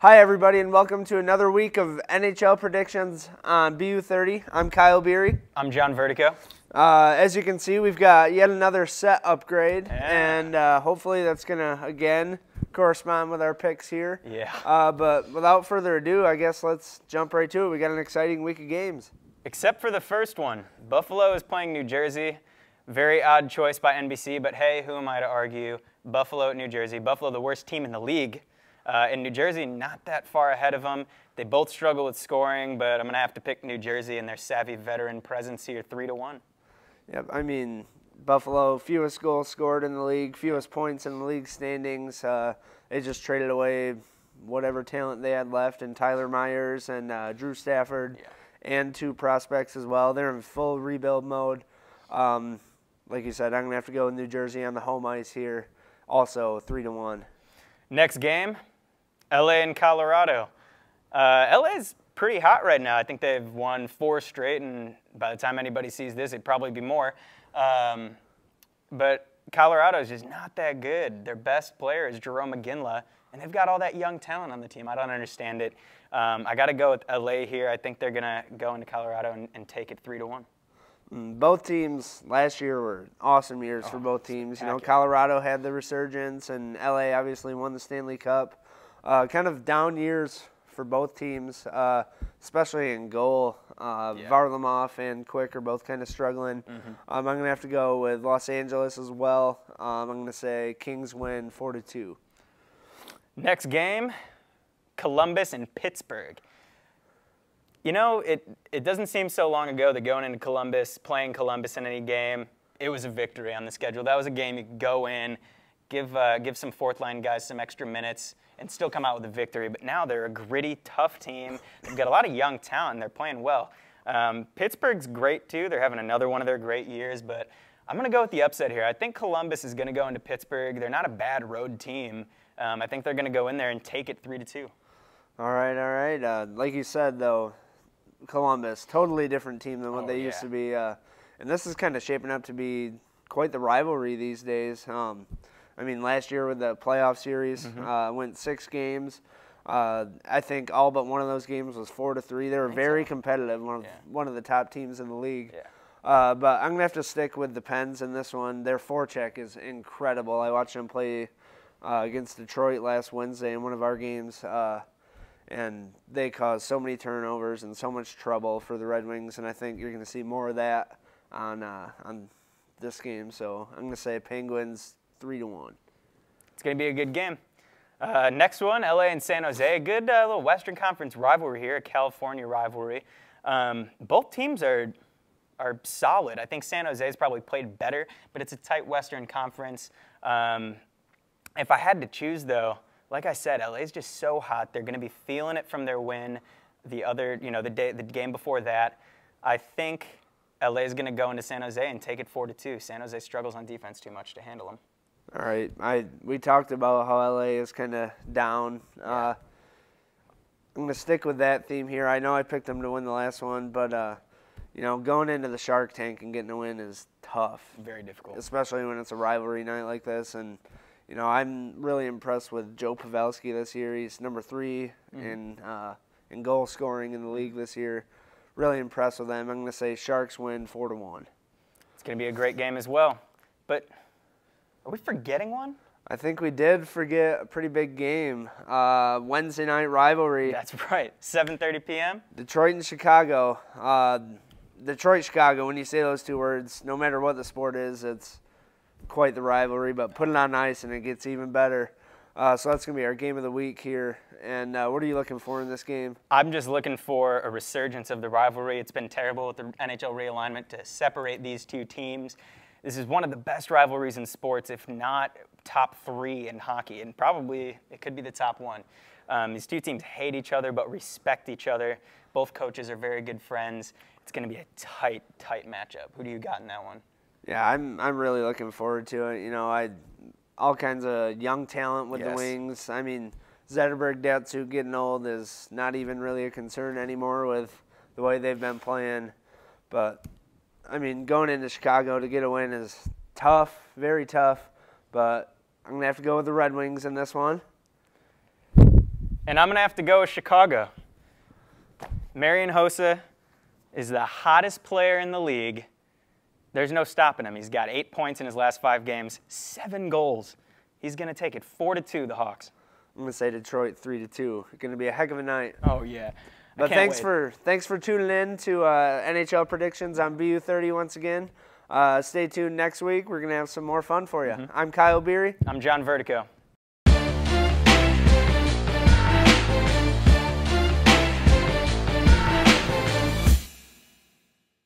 Hi everybody and welcome to another week of NHL Predictions on BU30. I'm Kyle Beery. I'm John Vertico. As you can see, we've got yet another set upgrade, Yeah. and hopefully that's going to, again, correspond with our picks here. Yeah. But without further ado, I guess let's jump right to it. We got an exciting week of games. Except for the first one. Buffalo is playing New Jersey. Very odd choice by NBC, but hey, who am I to argue? Buffalo at New Jersey. Buffalo, the worst team in the league. In New Jersey, not that far ahead of them. They both struggle with scoring, but I'm going to have to pick New Jersey and their savvy veteran presence here 3-1. Yep, I mean, Buffalo, fewest goals scored in the league, fewest points in the league standings. They just traded away whatever talent they had left in Tyler Myers and Drew Stafford, and two prospects as well. They're in full rebuild mode. Like you said, I'm going to have to go with New Jersey on the home ice here, also 3-1. Next game, LA and Colorado. LA's pretty hot right now. I think they've won 4 straight, and by the time anybody sees this, it'd probably be more. But Colorado's just not that good. Their best player is Jerome McGinley, and they've got all that young talent on the team. I don't understand it. I got to go with LA here. I think they're going to go into Colorado and take it 3-1. Both teams last year were awesome years for both teams. You know, Colorado had the resurgence, and LA obviously won the Stanley Cup. Kind of down years for both teams, especially in goal. Varlamov and Quick are both kind of struggling. I'm going to have to go with Los Angeles as well. I'm going to say Kings win 4-2. Next game, Columbus and Pittsburgh. You know, it doesn't seem so long ago that going into Columbus, playing Columbus in any game, it was a victory on the schedule. That was a game you could go in, give some fourth-line guys some extra minutes, and still come out with a victory. But now they're a gritty, tough team. They've got a lot of young talent, and they're playing well. Pittsburgh's great, too. They're having another one of their great years. But I'm going to go with the upset here. I think Columbus is going to go into Pittsburgh. They're not a bad road team. I think they're going to go in there and take it 3-2. All right. Like you said, though, Columbus, totally different team than what they used to be. And this is kind of shaping up to be quite the rivalry these days. I mean, last year with the playoff series, went 6 games. I think all but one of those games was 4-3. They were very competitive, one of the top teams in the league. But I'm going to have to stick with the Pens in this one. Their forecheck is incredible. I watched them play against Detroit last Wednesday in one of our games. And they caused so many turnovers and so much trouble for the Red Wings, and I think you're going to see more of that on this game. So I'm going to say Penguins 3-1. It's going to be a good game. Next one, LA and San Jose. A good little Western Conference rivalry here, a California rivalry. Both teams are solid. I think San Jose's probably played better, but it's a tight Western Conference. If I had to choose, though, like I said, LA's just so hot. They're going to be feeling it from their win the game before that. I think LA's going to go into San Jose and take it 4-2. San Jose struggles on defense too much to handle them. All right. We talked about how LA is kind of down. I'm going to stick with that theme here. I know I picked them to win the last one, but you know, going into the Shark Tank and getting a win is tough. Very difficult. Especially when it's a rivalry night like this. And you know, I'm really impressed with Joe Pavelski this year. He's number 3 in goal scoring in the league this year. Really impressed with them. I'm going to say Sharks win 4-1. It's going to be a great game as well. But are we forgetting one? I think we did forget a pretty big game. Wednesday night rivalry. That's right. 7:30 p.m. Detroit and Chicago. Detroit-Chicago, when you say those two words, no matter what the sport is, it's quite the rivalry, but put it on ice and it gets even better. So that's going to be our game of the week here. And what are you looking for in this game? I'm just looking for a resurgence of the rivalry. It's been terrible with the NHL realignment to separate these two teams. This is one of the best rivalries in sports, if not top 3 in hockey, and probably it could be the top 1. These two teams hate each other but respect each other. Both coaches are very good friends. It's going to be a tight matchup. Who do you got in that one? Yeah, I'm really looking forward to it. You know, all kinds of young talent with the Wings. I mean, Zetterberg, Datsuk getting old is not even really a concern anymore with the way they've been playing. But, I mean, going into Chicago to get a win is tough, very tough. But I'm going to have to go with the Red Wings in this one. And I'm going to have to go with Chicago. Marian Hossa is the hottest player in the league. There's no stopping him. He's got 8 points in his last 5 games, 7 goals. He's going to take it 4-2, the Hawks. I'm going to say Detroit 3-2. It's going to be a heck of a night. Oh, yeah. But thanks for tuning in to NHL Predictions on BU30 once again. Stay tuned next week. We're going to have some more fun for you. I'm Kyle Beery. I'm John Vertico.